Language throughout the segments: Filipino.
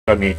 kami.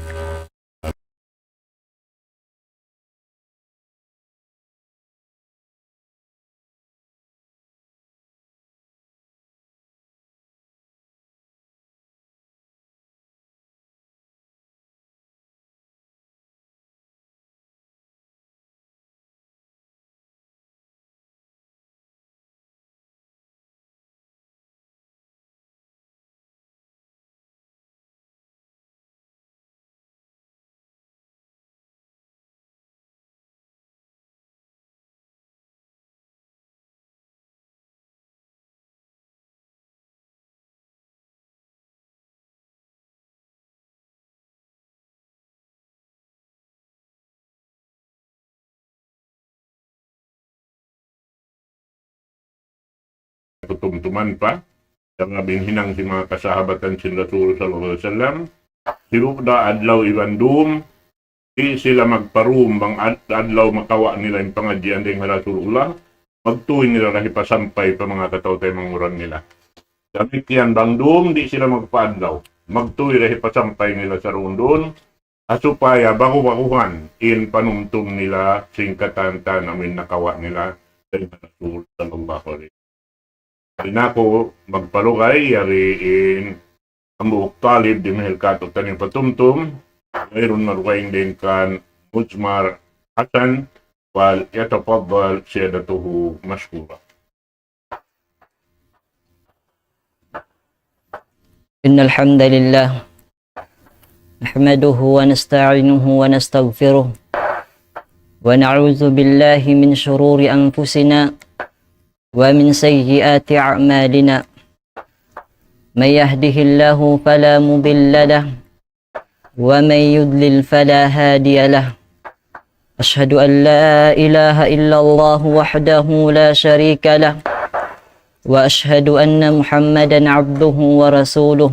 Tutumtuman pa yang binhinang si mga kasahabatan si Rasul sallallahu alaihi wasallam siruda adlaw ibandum di sila magparum bang adlaw makawa nila yung pangadyan ng Rasulullah magtuwi nila rahi pasampay pa mga katawtay mangurang nila damit yan bangdum di sila magpaadlaw magtuwi rahi pasampay nila sa rundon asupaya bago-baguhan in panumtum nila singkatan namin nakawa nila ng Rasul sallallahu alaihi wasallam. Na ko magpalugay yariin ang buok talib di mahil kato taning patumtum mayroon marukain din kan Mujmar Hasan wal yatafaddal siyadatuhu mashkura. Innal hamdalillah nahmaduhu wa nasta'inuhu wa nastaghfiruh wa na'udzu billahi min shururi anfusina ومن سيئات أعمالنا من يهده الله فلا مضل له ومن يضلل فلا هادي له أشهد أن لا إله إلا الله وحده لا شريك له وأشهد أن محمدا عبده ورسوله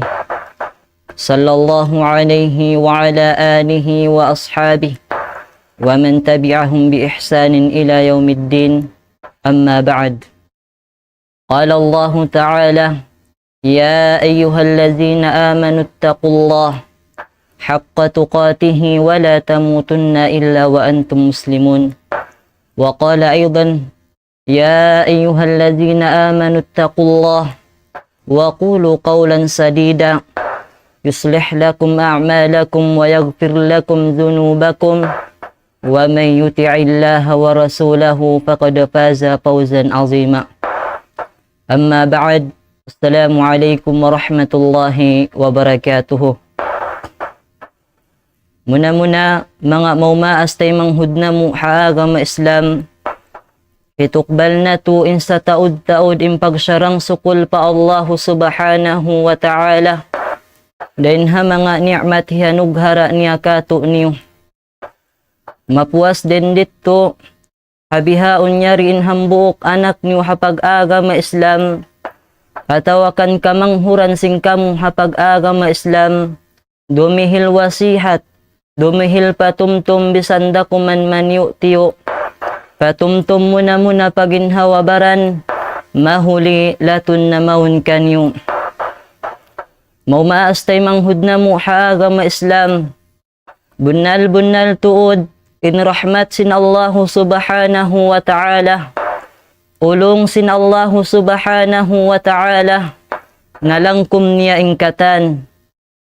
صلى الله عليه وعلى آله وأصحابه ومن تبعهم بإحسان إلى يوم الدين أما بعد. قال الله تعالى يا أيها الذين آمنوا اتقوا الله حق تقاته ولا تموتن إلا وأنتم مسلمون. وقال أيضا يا أيها الذين آمنوا اتقوا الله وقولوا قولا سديدا يصلح لكم أعمالكم ويغفر لكم ذنوبكم ومن يطع الله ورسوله فقد فاز فوزا عظيما. Amma ba'd, Assalamualaikum warahmatullahi wabarakatuh. Muna-muna mga maumaas tay manghudna mo haagama Islam. Itukbal na tuin sa taud-taud impagsyarang sukul pa Allah subhanahu wa ta'ala. Dain ha mga ni'mat hiyanughara niya kato niyo. Mapuas din dito. Habihaon niya rin hambuok anak niyo hapag-agama Islam. Katawakan kamanghuran sing kamu hapag-agama Islam. Dumihil wasihat. Dumihil patumtum bisanda kuman manyo tiyo. Patumtum muna paginhawabaran. Mahuli latun na maun kanyo. Maumaas tay manghudna mo haagama Islam. Bunal tuod. In rahmat sin Allah subhanahu wa ta'ala. Ulong sin Allah subhanahu wa ta'ala. Nalangkum niya ingkatan.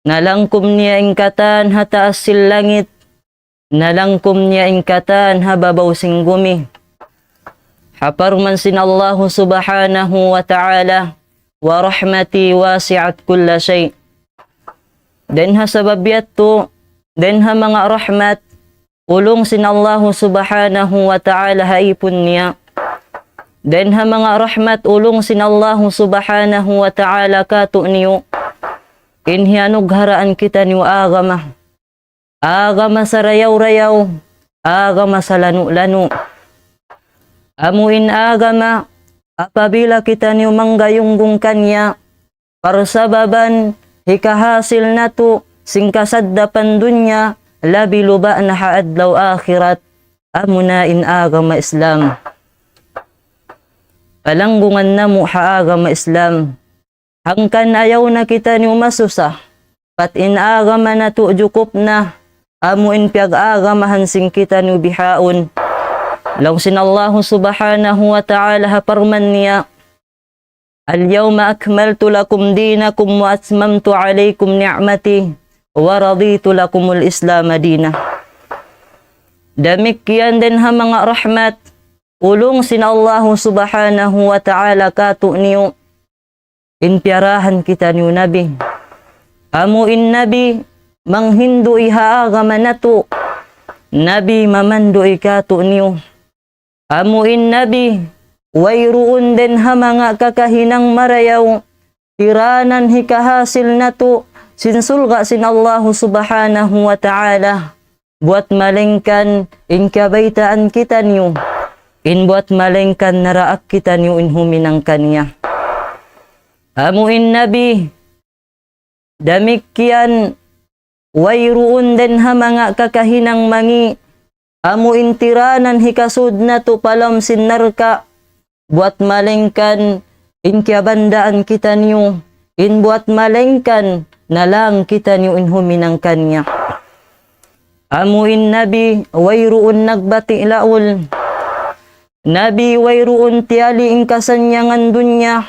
Nalangkum niya ingkatan hataas sil langit. Nalangkum niya ingkatan hababaw sing gumi. Haparman sin Allah subhanahu wa ta'ala. Wa rahmati wasi'at kulla shay. Den ha sababiat to. Den ha mga rahmat. Ulong sin Allah subhanahu wa ta'ala haipun niya. Den ha mga rahmat ulong sin Allah subhanahu wa ta'ala kato niyo. Inhianog haraan kita niyo agama. Agama sa rayaw-rayaw. Agama sa lanu-lanu. Amuin agama. Apabila kita niyo manggayunggong kanya. Parsababan hikahasil na to singkasaddapan dunya. Labi luba na haadlaw akhirat amuna in agama Islam. Palanggungan na mo haagama Islam. Hangkan ayaw na kita ni masusa. Pat in agama na tu jukup na. Amo in piag-agamahan sing kita ni bihaon. Law sin Allah subhanahu wa ta'ala haparman niya. Al-yawma akmaltu lakum dinakum wa atmamtu alaykum ni'mati wa raditu lakumul Islam madina. Demikian din ha mga rahmat. Ulong sin Allah subhanahu wa ta'ala kato niyo. Inpiarahan kita niyo nabi. Amo in nabi. Manghindu ihaagama na to. Nabi mamando ikato niyo. Amuin nabi. Wayroon din ha mga kakahinang marayaw. Tiranan hikahasil na to. Sinsulga sin Allah subhanahu wa ta'ala. Buat malengkan inkabaitaan kita niyo. In buat malengkan naraak kita niyo in huminang kanya. Amuin nabi. Damikian. Wayroon din ha mga kakahinang mangi. Amo intiranan hikasud na to palam sinarka. Buat malengkan inkyabandaan kita niyo. In buat malengkan nalang kita niyo in huminang kanya. Amo in nabi wayroon nagbati laul. Nabi wayroon tiali in kasanyangan dunya.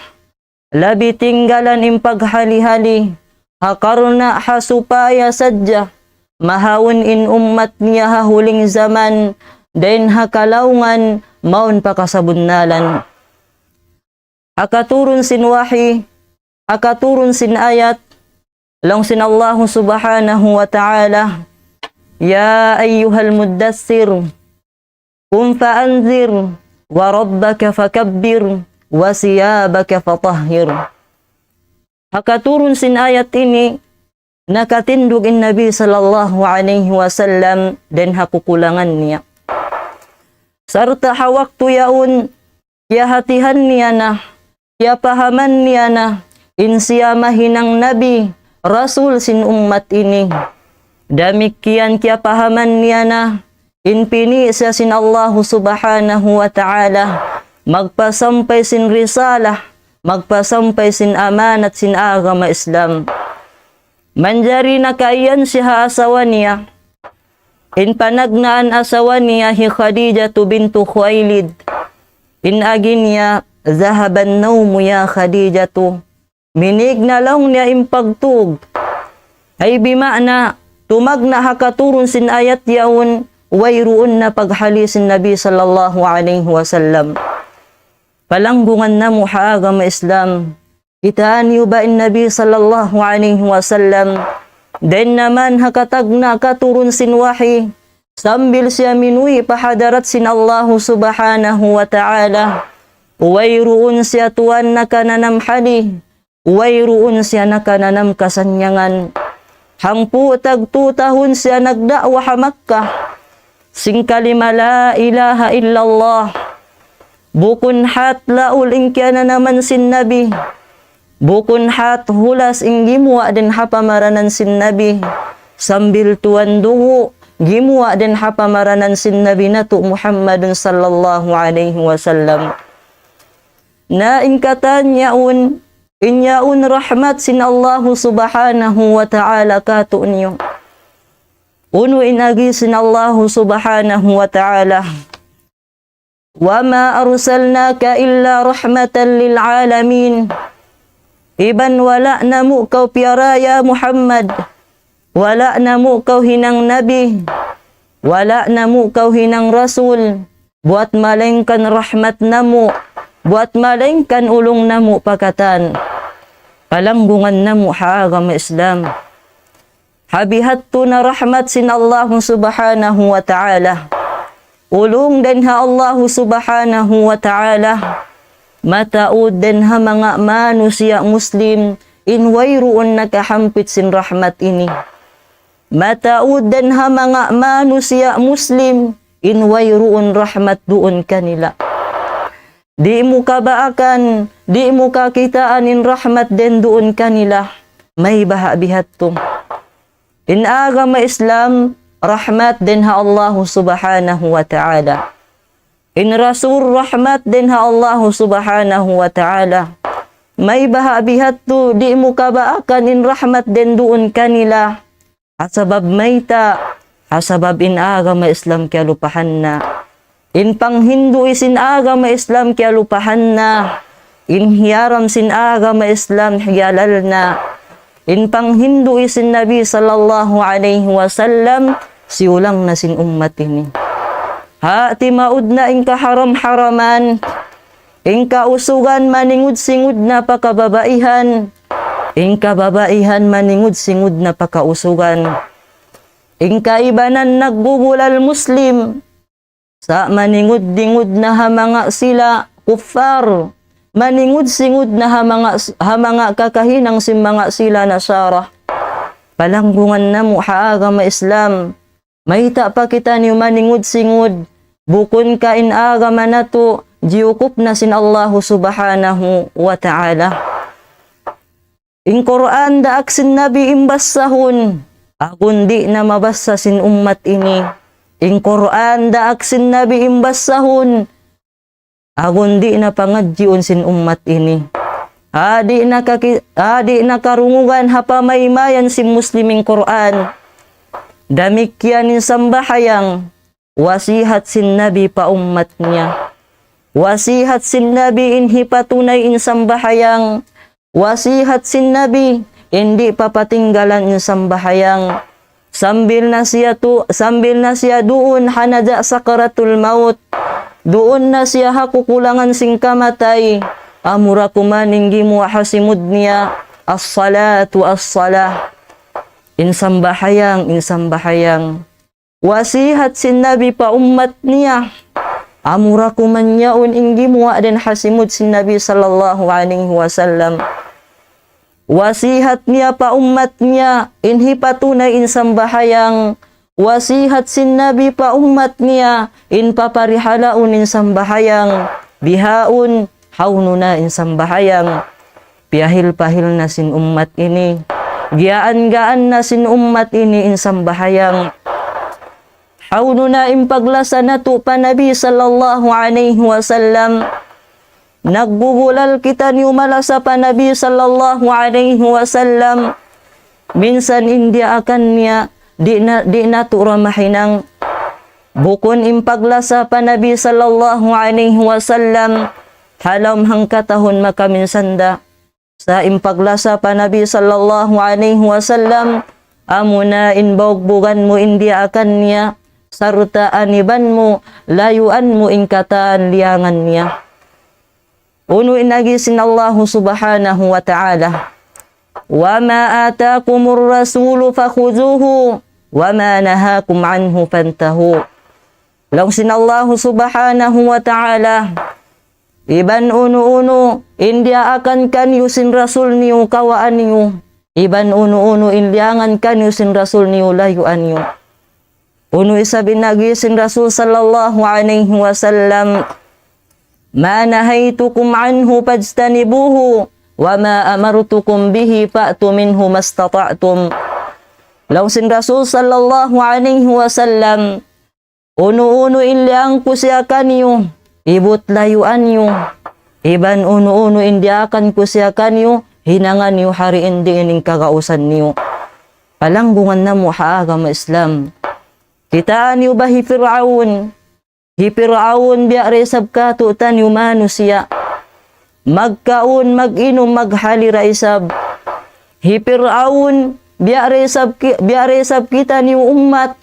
Labi tinggalan in paghali-hali. Hakarna hasupaya sadya, mahawin in ummat niya hahuling zaman, den hakalaungan, maun pakasabunnalan. Akaturun sin wahi, akaturun sin ayat, lang sin Allah subhanahu wa ta'ala, Ya ayyuhal muddassir, kum fa'anzir, wa rabbaka fakabbir, wa siyabaka fatahhir. Hakaturun sin ayat ini nakatindog in Nabi sallallahu alaihi wasallam dan hakukulangan niya. Sarta hawaktu yaun ya hatihan niya na ya pahaman niya na in siya mahinang Nabi Rasul sin ummat ini. Damikian kya pahaman niya na in pini siya sin Allah subhanahu wa ta'ala magpasampay sin risalah. Magpasampay sin amanat sin agama Islam. Manjari na kaiyan siya asawa niya. In panagnaan asawa niya hi Khadijah bintu Khuwailid. In agin niya, zahaban nawmu ya Khadijah tu. Minig na lang niya impagtug. Ay bimana, tumag na hakaturun sin ayat yaun, wayroon na paghali sin Nabi sallallahu alaihi wasallam. Palanggungan na mo haagama Islam. Itaan niyo ba in Nabi sallallahu alaihi wasallam. Den naman hakatag na katurun sin wahi. Sambil siya minui pahadarat sin Allah subhanahu wa ta'ala. Wayroon siya tuwan na kananamhali. Wayroon siya na kananam kasanyangan. Hampu tagtu tahun siya nagda'wa ha Makkah. Singkalima la ilaha illallah. Bukun hat laul ingkya na naman sin Nabi. Bukun hat hulas ing gimwa din hapamaranan sin Nabi. Sambil tuan dungu gimwa din hapamaranan sin Nabi natu Muhammadun sallallahu alaihi wasallam. Na ingkatan yaun inyaun rahmat sin Allah subhanahu wa ta'ala katu niyo. Unu inagi sin Allah subhanahu wa ta'ala. وَمَا أَرْسَلْنَاكَ إِلَّا رَحْمَةً لِلْعَالَمِينَ. Iban wala na mo kau piara ya Muhammad. Wala na mo kau hinang Nabi. Wala na mo kau hinang Rasul. Buat malengkan rahmat na mo. Buat malengkan ulong na mo pakatan. Palanggungan na mo haagama Islam. Habihat tu na rahmat sin Allah subhanahu wa ta'ala. Ulong din ha Allah subhanahu wa ta'ala. Mataud din ha mga manusia Muslim. In wayroon nakahampit sin rahmat ini. Mataud din ha mga manusia Muslim. In wayroon rahmat doon kanila. Di mo kabaakan, di mo kakitaan in rahmat din doon kanila. May bahabihat to. In agama Islam, rahmat din ha Allah subhanahu wa ta'ala. In Rasul rahmat din ha Allah subhanahu wa ta'ala. may bahabihat tu, di mo kabaakan in rahmat den doon kanila. Asabab mayta, asabab in agama Islam kaya lupahan na. In pang Hindu isin agama Islam kaya lupahan na. In hiyaram sin agama Islam hiyalal na. In pang Hindu isin Nabi sallallahu alaihi wasallam siulang na sin ummat ini. Ha ti maud na in kaharam-haraman. In kausugan maningud-singud na pakababaihan. In kababaihan maningud-singud na pakausugan. In kaibanan nagbubulal Muslim. Sa maningud-dingud na hamanga sila kuffar. Maningud-singud na hamanga kakahinang simanga sila nasara. Palanggungan na mo haagama Islam. Mahita pa kita niyo maningud-singud. Bukon ka in agama na to. Diukup na sin Allah subhanahu wa ta'ala. In Quran daak sin Nabi imbasahun. Akun di na mabasa sin ummat ini. In Quran daak sin Nabi imbasahun. Akun di na pangadjiun sin ummat ini. Adi na karungugan hapamaymayan sin musliming Quran. Damikyan in sambahayang. Wasihat sin Nabi pa ummat niya. Wasihat sin Nabi in hipatunay in sambahayang. Wasihat sin Nabi hindi papatinggalan in sambahayang. Sambil na siya doon hanaja sakaratul maut. Doon na siya hakukulangan sing kamatay. Amura kumaninggi mo hasimud niya. As-salatu as-salah. In sambahayang. Wasihat sin Nabi pa ummat niya. Amura kumanyaun inggi muwa den hasimud sin Nabi sallallahu alaihi wasallam. Wasihat niya pa ummat niya inhi patunay in sambahayang. Wasihat sin Nabi pa ummat niya in paparihalaun in sambahayang. Bihaun haununa in sambahayang. Piyahil-pahil na sin ummat ini. Giyaan-gaan na sin ummat ini in sambahayang. Hauno na impaglasa na to pa Nabi sallallahu alaihi wasallam. Nagbubulal kita niyo malasa pa Nabi sallallahu alaihi wasallam. Minsan india akan niya di na to ramahinang. Bukon impaglasa pa Nabi sallallahu alaihi wasallam. Halam hangkatahon makaminsanda. Sa impaglasa pa Nabi sallallahu alaihi wasallam. Amuna inbogbugan mo india akan niya. Sarta aniban mo, layuan mo ingkataan liangan niya. Uno inagisin Allah subhanahu wa ta'ala. Wa ma atakumur rasulu fakhuzuhu, wa ma nahakum anhu fantahu. Langsin Allah subhanahu wa ta'ala. Iban uno-uno, india akan kanyo sin rasul niyo kawaan niyo. Iban uno-uno, indiangan kanyo sin rasul niyo layuan niyo. Uno isabi nagisin Rasul sallallahu alaihi wasallam. Ma nahaytukum anhu fajtanibuhu wa ma amartukum bihi fa'tu minhu mastata'tum. Lausin Rasul sallallahu alaihi wasallam. Uno-uno ilyang kusiakan niyo. Ibut layuan niyo. Iban uno-uno indiakan kusiakan niyo. Hinangan niyo hari indi ining kagausan niyo. Palanggungan na mo haagama Islam. Kitaan niyo ba hi Fir'aun? Hi Fir'aun biya resab ka tutan yung manusia. Magkaon, mag-inom, maghalira isab. Hi Fir'aun biya resab kita niyo ummat.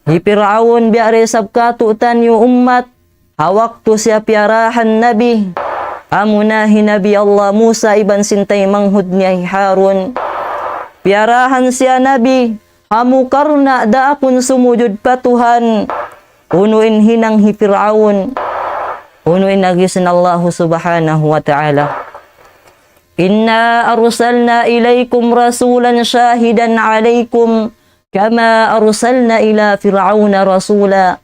Hi Fir'aun biya resab ka tutan yung ummat. Hawak to siya piarahan Nabi. Amunahi Nabi Allah Musa iban sintay manghud niya hi Harun. Piarahan siya Nabi. Hamukarna daapun sumujud pa Tuhan. Unuin hinang hi Fir'aun. Unuin nagisin Allah subhanahu wa ta'ala. Inna arsalna ilaykum rasulan syahidan alaykum kama arsalna ila Fir'auna rasula.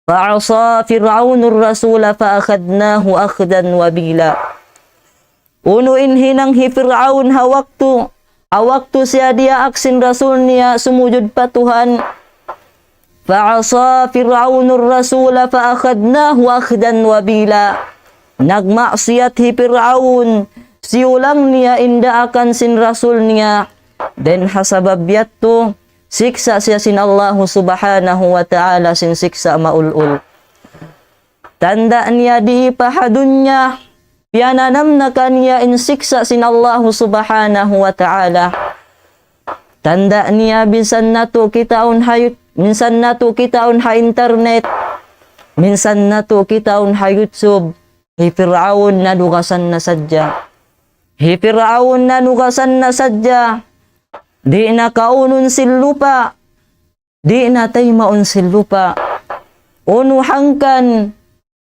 Fa'asa Fir'aunur rasula fa'akhadnahu akhdan wabila. Unuin hinang hi Fir'aun hawaktu. Awaktu siya dia aksin rasul niya sumujud pa Tuhan. Fa'asa Fir'aunur rasula fa'akhadnahu akhdan wabila. Nagmaksiyat hi Fir'aun. siulang niya inda akan sin rasul niya. Den hasabab yatto siksa siya sin Allah subhanahu wa ta'ala sin siksa maulul. Tanda niya di pahadunya piananam na kanya in siksa sin Allah subhanahu wa ta'ala. Tanda niya minsan na to kitaon ha internet, minsan na to kitaon ha YouTube. Hi Fir'aun na nugasan na sadya. Hi Fir'aun na nugasan na sadya. Di na kaunon silupa. Di na tay maun silupa. Unuhangkan.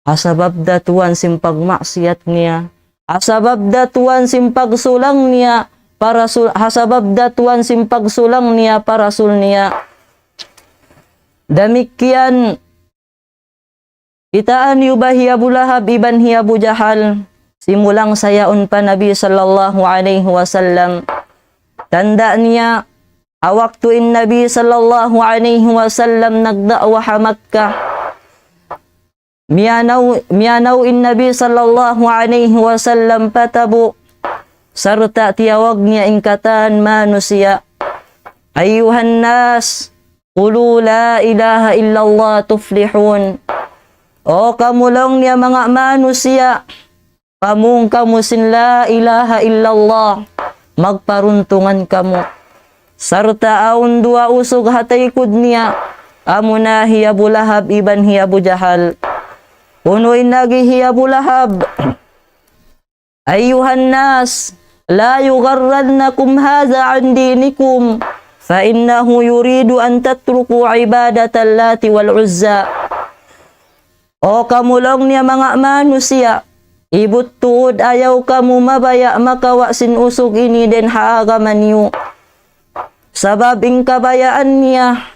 Asabab datuan simpag maksiat niya. Asabab datuan simpag sulang niya. Hasabab datuan simpag sulang niya para sul niya. Demikian itaan yubah hi Abu Lahab iban hi Abu Jahal. Simulang sayaon pa Nabi sallallahu alaihi wasallam. Tanda niya awaktuin Nabi sallallahu alaihi wasallam nagda'wah Makkah. Miyanaw in Nabi sallallahu alaihi wasallam patabu sarta tiyawag niya ingkatan manusia. Ayuhan nas qulu la ilaha illallah tuflihun. O kamulong niya mga manusia, kamung kamusin la ilaha illallah, magparuntungan kamo. Sarta aun dua usog hataykod niya, amuna hi Abu Lahab iban hi Abu Jahal. Unoy nagi hi Abu Lahab. Ayuhan nas, la yugharrannakum hadha an dinikum, fa innahu yuridu an tatruku ibadatal Lati wal Uzza. O kamulong niya mga manusia, ibut tuod ayaw kamu mabaya makawasin usog ini den haagaman niyo. Sabab ing kabayaan niya,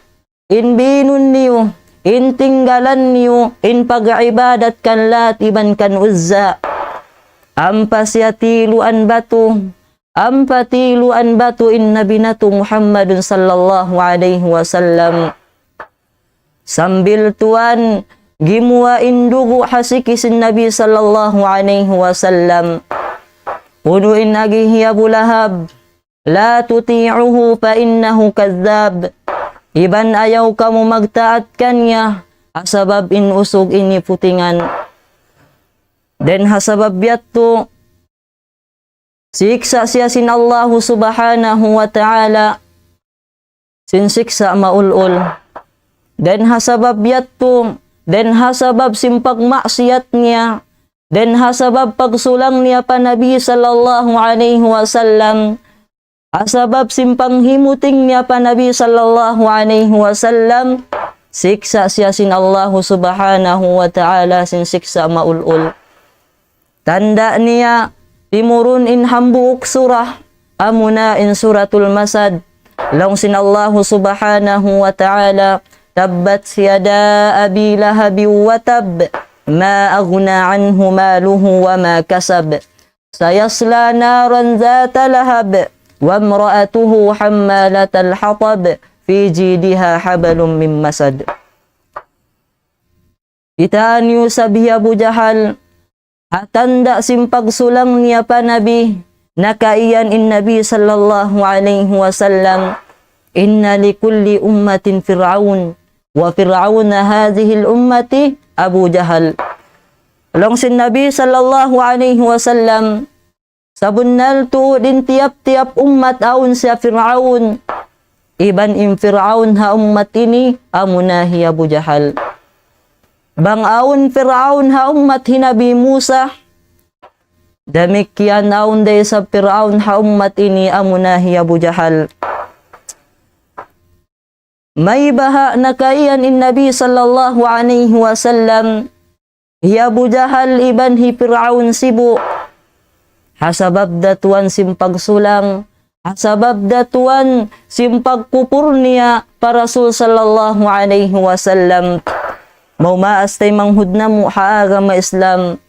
in binun niyo, in tinggalan niyo, in pag-ibadat kan Lati ban kan Uzza. Ampas yatiluan batu, ampatiluan batu inna binatu Muhammadun sallallahu alaihi wasallam. Sambil tuan gimwa indugu hasikisin Nabi sallallahu alaihi wasallam. Unuin agihi Abu Lahab, la tuti'uhu fa innahu kadzab. Iban ayaw kamu magtaat kanya, asabab in usog ini putingan. Den hasabab yatto siksa siya sin Allah subhanahu wa ta'ala sin siksa maulul. Den hasabab yatto den hasabab simpag maksiat niya, den hasabab pagsulang niya pa Nabi sallallahu alaihi wasallam, asabab simpang himuting niya pa Nabi sallallahu alaihi wasallam, siksa siya sin Allah subhanahu wa ta'ala sin siksa maulul. Tanda niya timurun in hambuuk surah, amuna in suratul Masad, long sin Allah subhanahu wa ta'ala, tabbat yada abi lahabi wa tab, ma aghna anhu maluhu wa ma kasab, sayasla naran zata lahab, wa imra'atuhu hammalatal hatab, fi jidiha habalum min masad. Itaan yusabi Abu Jahal, hatanda simpag sulang niya pa Nabi, nakaiyan in Nabi sallallahu alaihi wasallam, inna likulli ummatin fir'aun, wa fir'auna hadhihi al-ummati Abu Jahal. Long sin Nabi sallallahu alaihi wasallam, sabunnal tu din tiap-tiap umat aun siya Fir'aun. Iban in Fir'aun ha ummat ini, amunahi Abu Jahal. Bang aun Fir'aun ha ummat hinabi Musa, demikian aun day sa Fir'aun ha ummat ini, amunahi Abu Jahal. May baha na kaiyan in Nabi sallallahu alaihi wasallam, hi Abu Jahal iban hi Fir'aun sibu, hasabab datuan simpag sulang, hasabab datuan simpag kupur niya para Rasul sallallahu alaihi wasallam. Mau maas tay manghud na mo haaga ma Islam,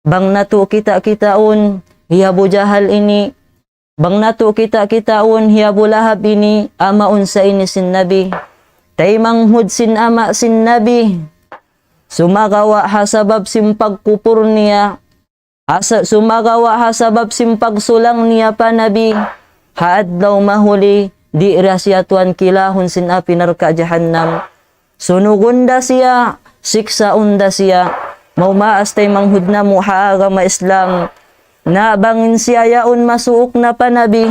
bang nato kita-kitaon hi Abu Jahal ini, bang nato kita-kitaon hi Abu Lahab ini, amaon sa ini sin Nabi, tay manghud sin ama sin Nabi, sumagawa hasabab simpag kupur niya, Sumagawa hasabab simpagsulang niya pa nabi, haadlaw mahuli, di rasya tuan kilahon sin api narka jahannam. Sunugunda siya, siksa unda siya, maumaas tay manghudna mo haagama Islam. Nabangin siya yaon masuok na pa nabi,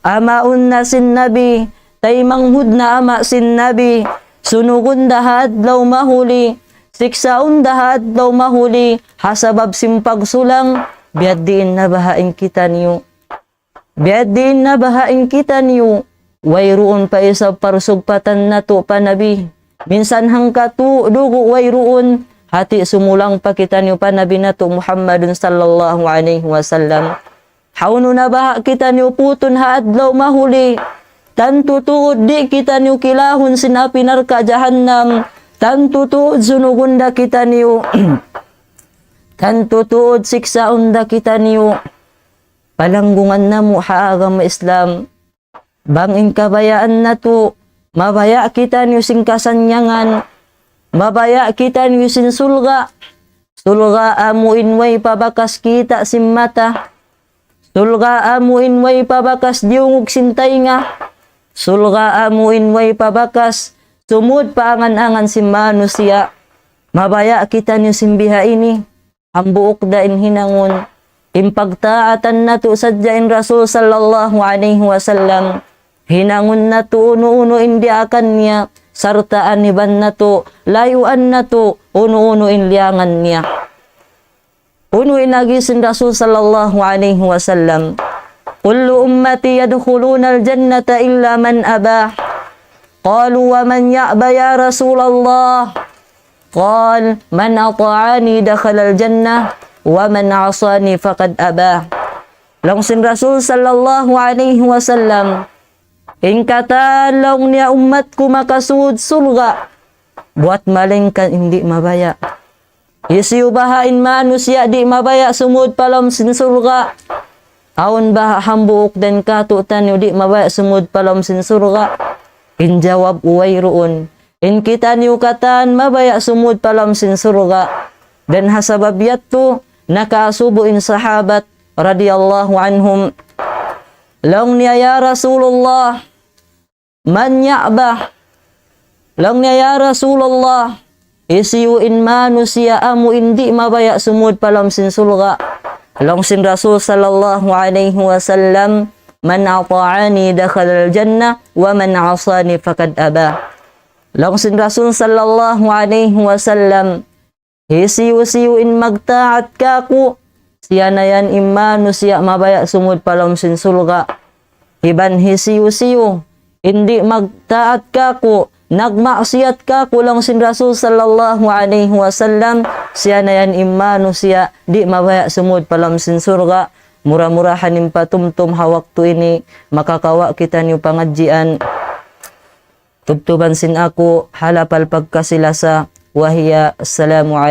amaun na sin nabi, tay manghudna ama sin nabi. Sunugunda haadlaw mahuli, siksa unda haadlaw mahuli, hasabab simpagsulang, biad diin na bahain kita niyo. Biad diin na bahain kita niyo, wayroon pa isa parsugpatan na to pa nabi. Minsan hangka tu dugo wayroon, hati sumulang pa kita niyo pa nabi na to Muhammadun sallallahu alaihi wasallam. Hauno na baha kita niyo puton haadlaw mahuli, tan tutuod di kita niyo kilahon sinapi narka jahannam, tan tutuod sunugunda kita niyo, tan tutuod siksa unda kita niyo. Palanggungan na mo haagam Islam, bangin kabayaan na to, mabaya kita niyo sing kasanyangan, mabaya kita niyo sin sulga, sulga amuin way pabakas kita sin mata, sulga amuin way pabakas diungog sin tainga, sulga amuin way pabakas sumud paangan-angan sin manusia, mabaya kita niyo sin biha ini, hambuok dain hinangon, impagtaatan na to sadyain Rasul sallallahu alaihi wasallam, hinangon na to uno-uno indi akan niya, sarta aniban na to, layuan na to, uno-uno inliangan niya. Uno inagisin Rasul sallallahu alaihi wasallam, kullu ummati yadkhuluna al-jannata illa man abah. Qalu wa man ya'ba ya Rasulullah? Qal man ata'ani dakhala al-jannah wa man 'asani faqad abah. Langsin Rasul sallallahu alaihi wasallam, ingkatan lang niya umatku makasud surga, buat malingkan hindi mabaya. Isiu bahain manusia di mabaya sumud palam sin surga. Aun baha hambuk dan katutan di mabaya sumud palam sin surga. Injawab uwayroon, in kita niyo katan mabaya sumud palam sin surga. Dan hasabab yatto nakasubuin sahabat radhiyallahu anhum, lang niya ya Rasulullah, man ya'bah, lang niya ya Rasulullah, isiyuin manusia amu indi mabaya sumud palam sin surga. Lang sin Rasul sallallahu alaihi wasallam, man ata'ani dakhala al-jannah wa man 'asani faqad abah. Lang sin Rasul sallallahu alaihi wasallam, isiyu-siyuin magtaat kaku, siya na yan imano siya mabaya sumud palam sin surga. Iban hisiyu-siyu, hindi magtaat kaku, nagmaksiyat kaku lang sin Rasul sallallahu alaihi wasallam, siya na yan imano siya di mabaya sumud palam sin surga. Murah-murahan yung patumtum hawak to ini, makakawa kita niyo pangadjian. Tubtuban sin ako, halapal pagkasilasa, wahiya, assalamu alaikum.